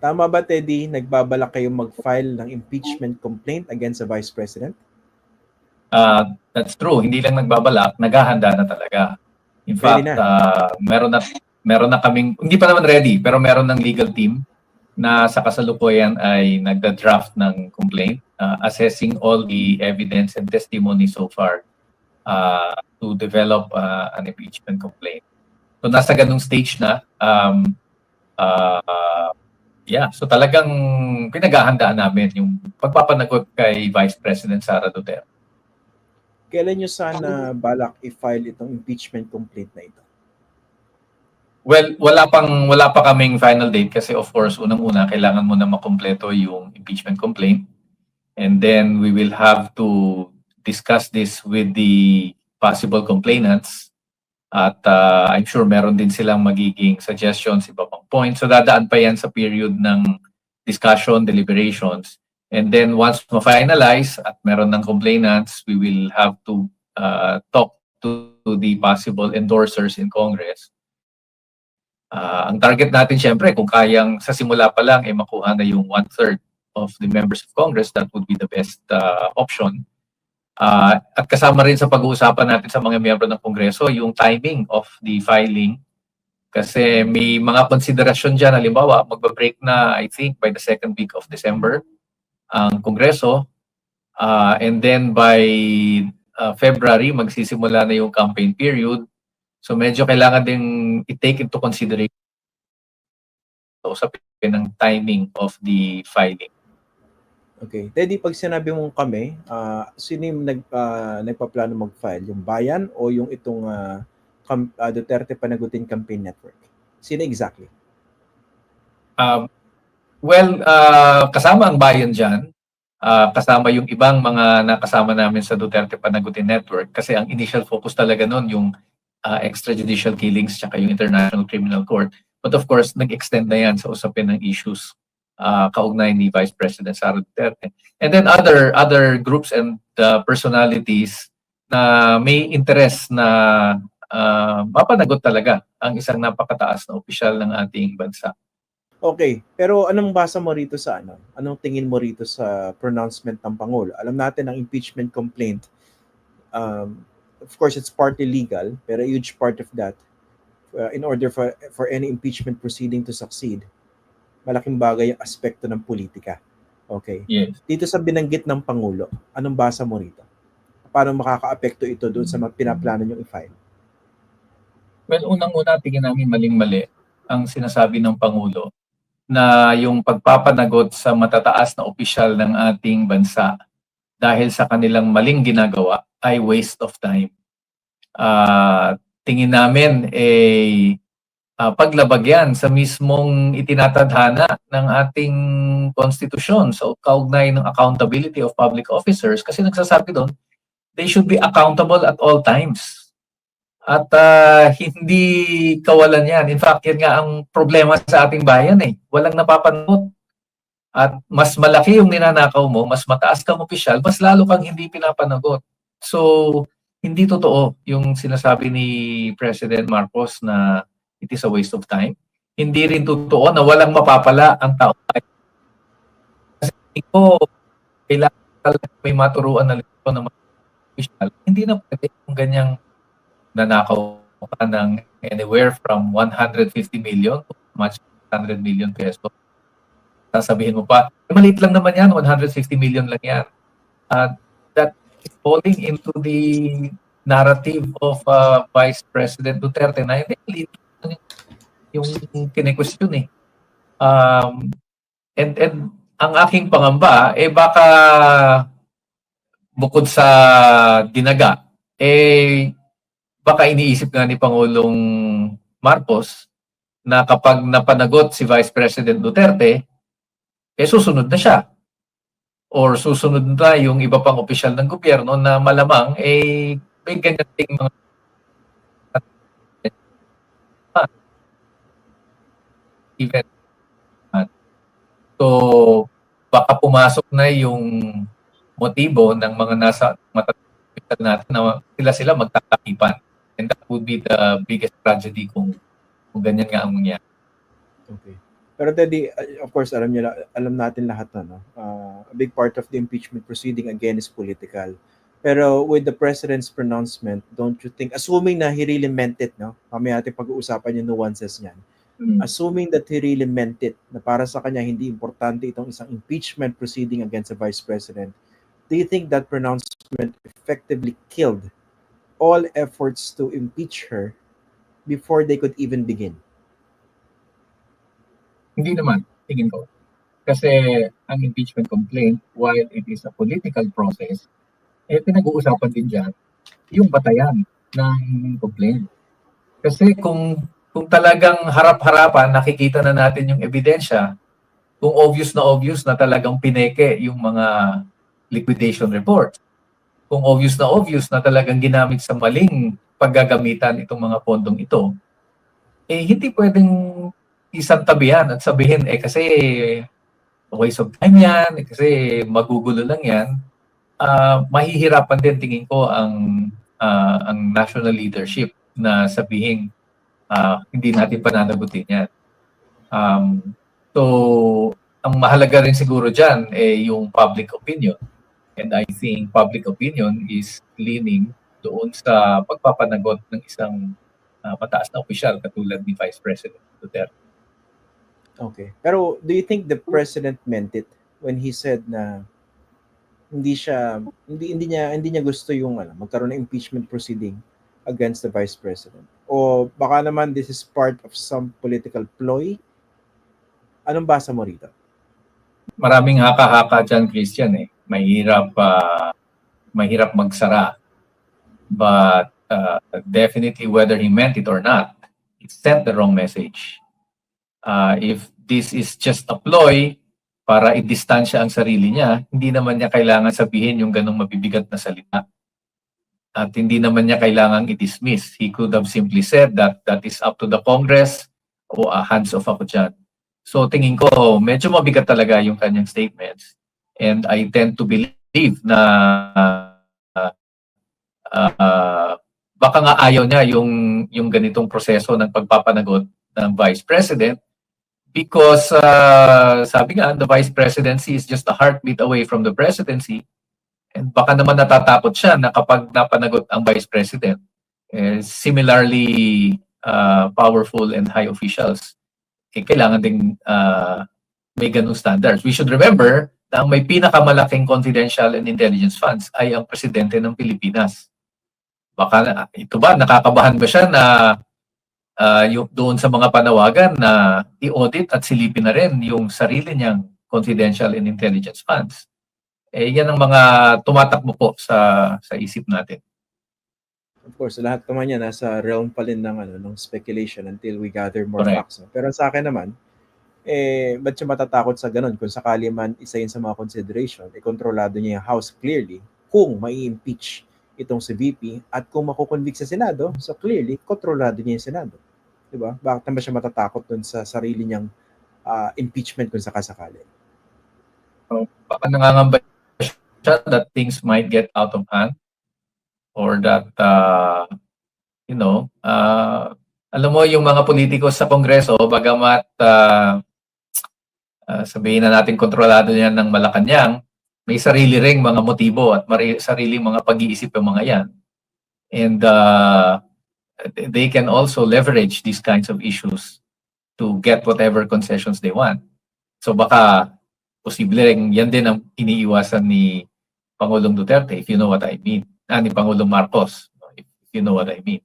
Tama ba, Teddy, nagbabalak kayong mag-file ng impeachment complaint against the Vice President? That's true. Hindi lang nagbabalak, naghahanda na talaga. In Ready fact, na? meron na kaming, hindi pa naman ready, pero meron ng legal team na sa kasalukuyan ay nagda-draft ng complaint, assessing all the evidence and testimony so far to develop an impeachment complaint. So nasa ganung stage na. So talagang pinaghahandaan namin yung pagpapanagot kay Vice President Sara Duterte. Kailan nyo sana balak i-file itong impeachment complaint na ito? Well, wala pa kaming final date kasi of course unang-una kailangan mo na makumpleto yung impeachment complaint, and then we will have to discuss this with the possible complainants at I'm sure meron din silang magiging suggestions, iba pang points. So dadaan pa yan sa period ng discussion, deliberations, and then once ma-finalize at meron ng complainants, we will have to talk to the possible endorsers in Congress. Ang target natin syempre, kung kayang sa simula pa lang makuha na yung 1/3 of the members of Congress, that would be the best option. At kasama rin sa pag-uusapan natin sa mga miyembro ng Kongreso yung timing of the filing. Kasi may mga konsiderasyon dyan, halimbawa, magba-break na I think by the second week of December ang Kongreso. And then by February, magsisimula na yung campaign period. So medyo kailangan din i-take into consideration sa ng timing of the filing. Okay. Teddy, pag sinabi mong kami, sino yung nagpaplano mag-file? Yung Bayan o yung itong Duterte Panagutin Campaign Network? Sino exactly? Kasama ang Bayan dyan. Kasama yung ibang mga nakasama namin sa Duterte Panagutin Network kasi ang initial focus talaga nun yung extrajudicial killings tsaka yung International Criminal Court. But of course, nag-extend na yan sa usapin ng issues kaugnay ni Vice President Sara Duterte. And then other groups and personalities na may interest na mapanagot talaga ang isang napakataas na opisyal ng ating bansa. Okay, pero anong basa mo rito sa ano? Anong tingin mo rito sa pronouncement ng Pangulo? Alam natin ang impeachment complaint, of course it's partly legal, pero a huge part of that, in order for any impeachment proceeding to succeed, malaking bagay yung aspekto ng politika. Okay. Yes. Dito sa binanggit ng Pangulo, anong basa mo rito? Paano makaka-apekto ito doon sa mga pinaplano niyong i-file? Well, unang-una, tingin namin maling-mali ang sinasabi ng Pangulo na yung pagpapanagot sa matataas na opisyal ng ating bansa dahil sa kanilang maling ginagawa ay waste of time. Tingin namin paglabag yan sa mismong itinatadhana ng ating konstitusyon sa kaugnay ng accountability of public officers kasi nagsasabi doon, they should be accountable at all times. At hindi kawalan yan. In fact, yan nga ang problema sa ating bayan Walang napapanood. At mas malaki yung ninanakaw mo, mas mataas kang opisyal, mas lalo kang hindi pinapanagot. So, hindi totoo yung sinasabi ni President Marcos na it is a waste of time. Hindi rin totoo na walang mapapala ang tao. Kasi kailangan may maturuan na leksyon ng mga opisyal. Hindi na pwede yung ganyang nanakaw ka ng anywhere from 150 million to much 100 million pesos. Sasabihin mo pa, maliit lang naman yan, 150 million lang yan. That is falling into the narrative of Vice President Duterte na hindi yung kine-question and ang aking pangamba, baka bukod sa dinaga, baka iniisip nga ni Pangulong Marcos na kapag napanagot si Vice President Duterte, susunod na siya. Or susunod na yung iba pang opisyal ng gobyerno na malamang may ganyan ting mga event. So, baka pumasok na yung motibo ng mga nasa matatagal natin na sila magtatakipan. And that would be the biggest tragedy kung ganyan nga ang mangyari. Okay. Pero Teddy, of course, alam natin lahat na, no? A big part of the impeachment proceeding again is political. Pero with the president's pronouncement, don't you think, assuming na he really meant it, no? Mamaya natin pag-uusapan yung nuances niyan. Assuming that he really meant it, na para sa kanya hindi importante itong isang impeachment proceeding against the vice president, do you think that pronouncement effectively killed all efforts to impeach her before they could even begin? Hindi naman, tingin ko. Kasi ang impeachment complaint, while it is a political process, pinag-uusapan din dyan yung batayan ng complaint. Kasi kung talagang harap-harapan, nakikita na natin yung ebidensya, kung obvious na talagang pineke yung mga liquidation report, kung obvious na talagang ginamit sa maling paggagamitan itong mga pondong ito, hindi pwedeng isang tabihan at sabihin, kasi waste of time yan, kasi magugulo lang yan. Mahihirapan din tingin ko ang national leadership na sabihin hindi natin pananagutin yan. So, ang mahalaga rin siguro dyan yung public opinion. And I think public opinion is leaning doon sa pagpapanagot ng isang mataas na opisyal katulad ni Vice President Duterte. Okay. Pero do you think the president meant it when he said na hindi niya gusto yung magkaroon ng impeachment proceeding against the vice president? O baka naman this is part of some political ploy? Anong basa mo rito? Maraming haka-haka dyan, Christian. Mahirap magsara. But definitely whether he meant it or not, it sent the wrong message. If this is just a ploy para i-distansya ang sarili niya, hindi naman niya kailangan sabihin yung ganong mabibigat na salita. At hindi naman niya kailangan i-dismiss. He could have simply said that is up to the Congress o hands off ako dyan. So tingin ko, medyo mabigat talaga yung kanyang statements. And I tend to believe na baka nga ayaw niya yung ganitong proseso ng pagpapanagot ng Vice President because sabi nga, the Vice Presidency is just a heartbeat away from the presidency. And baka naman natatakot siya na kapag napanagot ang Vice President, similarly powerful and high officials, kailangan ding may ganung standards. We should remember na ang may pinakamalaking confidential and intelligence funds ay ang presidente ng Pilipinas. Baka ito ba, nakakabahan ba siya na yung doon sa mga panawagan na i-audit at silipin na rin yung sarili niyang confidential and intelligence funds? Yan ang mga tumatakbo po sa isip natin. Of course, lahat naman yan nasa realm pa rin ng speculation until we gather more Correct. facts. Pero sa akin naman, ba't siya matatakot sa ganun? Kung sakali man isa yun sa mga consideration, kontrolado niya yung House clearly kung mai-impeach itong si VP at kung makukonvict sa Senado, so clearly, kontrolado niya yung Senado. Diba? Bakit naman siya matatakot dun sa sarili niyang impeachment kung sakasakali? So, baka nangangamba siya that things might get out of hand or that, alam mo yung mga politiko sa Kongreso, bagamat sabihin na natin kontrolado niyan ng Malacanang, may sarili ring mga motibo at sariling mga pag-iisip yung mga yan. And they can also leverage these kinds of issues to get whatever concessions they want. So baka posible rin yan din ang iniiwasan ni Pangulong Duterte, if you know what I mean. Ni Pangulong Marcos, if you know what I mean.